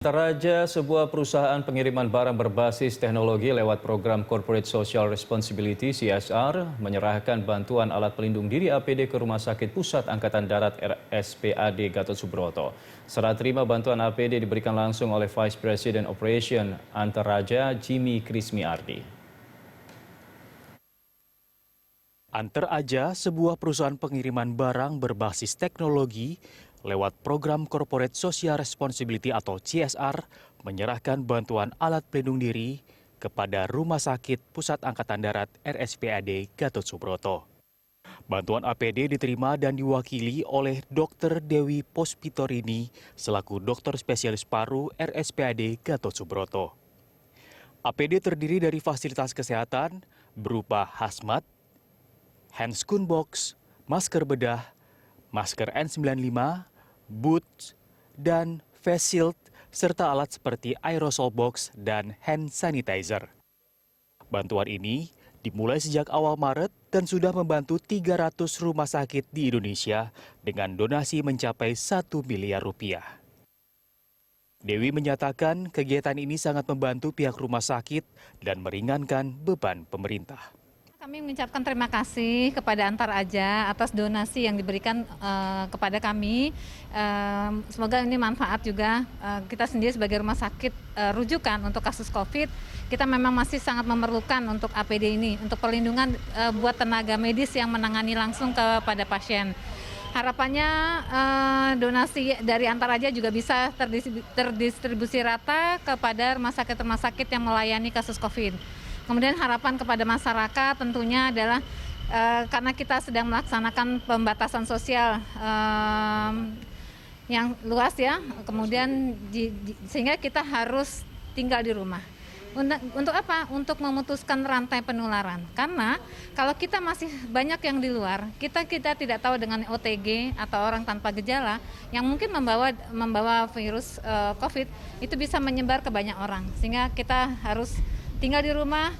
Antaraja, sebuah perusahaan pengiriman barang berbasis teknologi lewat program Corporate Social Responsibility (CSR) menyerahkan bantuan alat pelindung diri APD ke Rumah Sakit Pusat Angkatan Darat RSPAD Gatot Subroto. Serah terima bantuan APD diberikan langsung oleh Vice President Operation Antaraja, Jimmy Krismiardi. Antaraja, sebuah perusahaan pengiriman barang berbasis teknologi lewat program Corporate Social Responsibility atau CSR menyerahkan bantuan alat pelindung diri kepada Rumah Sakit Pusat Angkatan Darat RSPAD Gatot Subroto. Bantuan APD diterima dan diwakili oleh Dr. Dewi Pospitorini selaku dokter spesialis paru RSPAD Gatot Subroto. APD terdiri dari fasilitas kesehatan berupa hazmat, hand scoon box, masker bedah, masker N95, boots, dan face shield, serta alat seperti aerosol box dan hand sanitizer. Bantuan ini dimulai sejak awal Maret dan sudah membantu 300 rumah sakit di Indonesia dengan donasi mencapai 1 miliar rupiah. Dewi menyatakan kegiatan ini sangat membantu pihak rumah sakit dan meringankan beban pemerintah. Kami mengucapkan terima kasih kepada Antaraja atas donasi yang diberikan kepada kami. Semoga ini manfaat juga. Kita sendiri sebagai rumah sakit rujukan untuk kasus COVID, kita memang masih sangat memerlukan untuk APD ini, untuk perlindungan buat tenaga medis yang menangani langsung kepada pasien. Harapannya donasi dari Antaraja juga bisa terdistribusi rata kepada rumah sakit yang melayani kasus COVID. Kemudian harapan kepada masyarakat tentunya adalah karena kita sedang melaksanakan pembatasan sosial yang luas ya, kemudian sehingga kita harus tinggal di rumah. Untuk apa? Untuk memutuskan rantai penularan. Karena kalau kita masih banyak yang di luar, kita tidak tahu dengan OTG atau orang tanpa gejala yang mungkin membawa virus COVID itu bisa menyebar ke banyak orang. Sehingga kita harus tinggal di rumah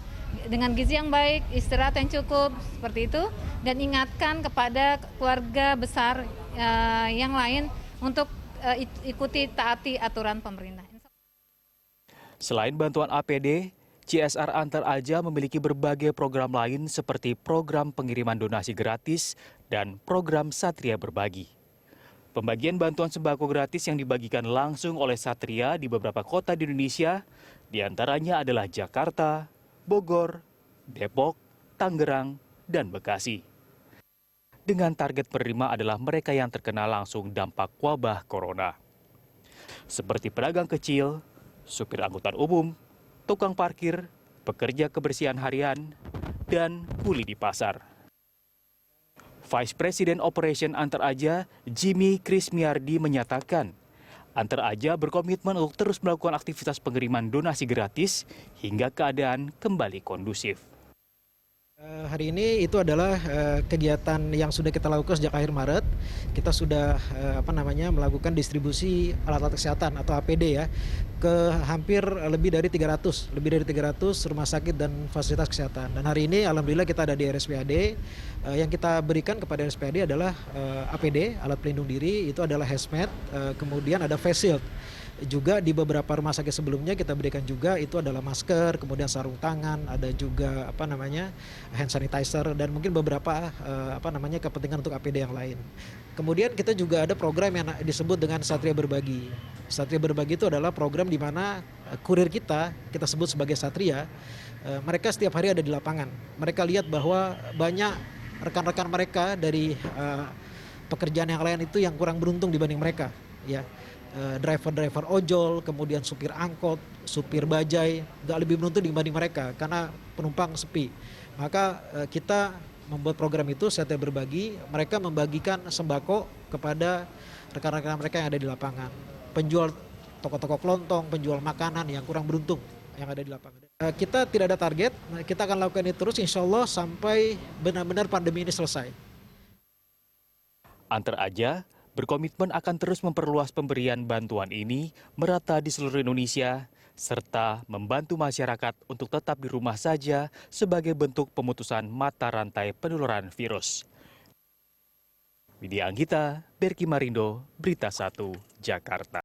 dengan gizi yang baik, istirahat yang cukup, seperti itu. Dan ingatkan kepada keluarga besar yang lain untuk ikuti taati aturan pemerintah. Selain bantuan APD, CSR Antaraja memiliki berbagai program lain seperti program pengiriman donasi gratis dan program Satria Berbagi. Pembagian bantuan sembako gratis yang dibagikan langsung oleh Satria di beberapa kota di Indonesia, diantaranya adalah Jakarta, Bogor, Depok, Tangerang, dan Bekasi. Dengan target penerima adalah mereka yang terkena langsung dampak wabah corona. Seperti pedagang kecil, supir angkutan umum, tukang parkir, pekerja kebersihan harian, dan kuli di pasar. Vice President Operation Antaraja, Jimmy Krismiardi menyatakan, Antaraja berkomitmen untuk terus melakukan aktivitas pengiriman donasi gratis hingga keadaan kembali kondusif. Hari ini itu adalah kegiatan yang sudah kita lakukan sejak akhir Maret. Kita sudah melakukan distribusi alat-alat kesehatan atau APD ya ke hampir lebih dari 300 rumah sakit dan fasilitas kesehatan. Dan hari ini alhamdulillah kita ada di RSPAD. Yang kita berikan kepada RSPAD adalah APD, alat pelindung diri, itu adalah hazmat, kemudian ada face shield. Juga di beberapa rumah sakit sebelumnya kita berikan juga itu adalah masker, kemudian sarung tangan, ada juga hand sanitizer dan mungkin beberapa kepentingan untuk APD yang lain. Kemudian kita juga ada program yang disebut dengan Satria Berbagi. Satria Berbagi itu adalah program di mana kurir kita sebut sebagai Satria, mereka setiap hari ada di lapangan. Mereka lihat bahwa banyak rekan-rekan mereka dari pekerjaan yang lain itu yang kurang beruntung dibanding mereka, ya. Driver ojol, kemudian supir angkot, supir bajai, nggak lebih beruntung dibanding mereka karena penumpang sepi. Maka kita membuat program itu, Satria Berbagi, mereka membagikan sembako kepada rekan-rekan mereka yang ada di lapangan. Penjual toko-toko kelontong, penjual makanan yang kurang beruntung yang ada di lapangan. Kita tidak ada target, kita akan lakukan ini terus insya Allah sampai benar-benar pandemi ini selesai. Antaraja berkomitmen akan terus memperluas pemberian bantuan ini merata di seluruh Indonesia, serta membantu masyarakat untuk tetap di rumah saja sebagai bentuk pemutusan mata rantai penularan virus. Widya Anggita, Berki Marindo, Berita 1, Jakarta.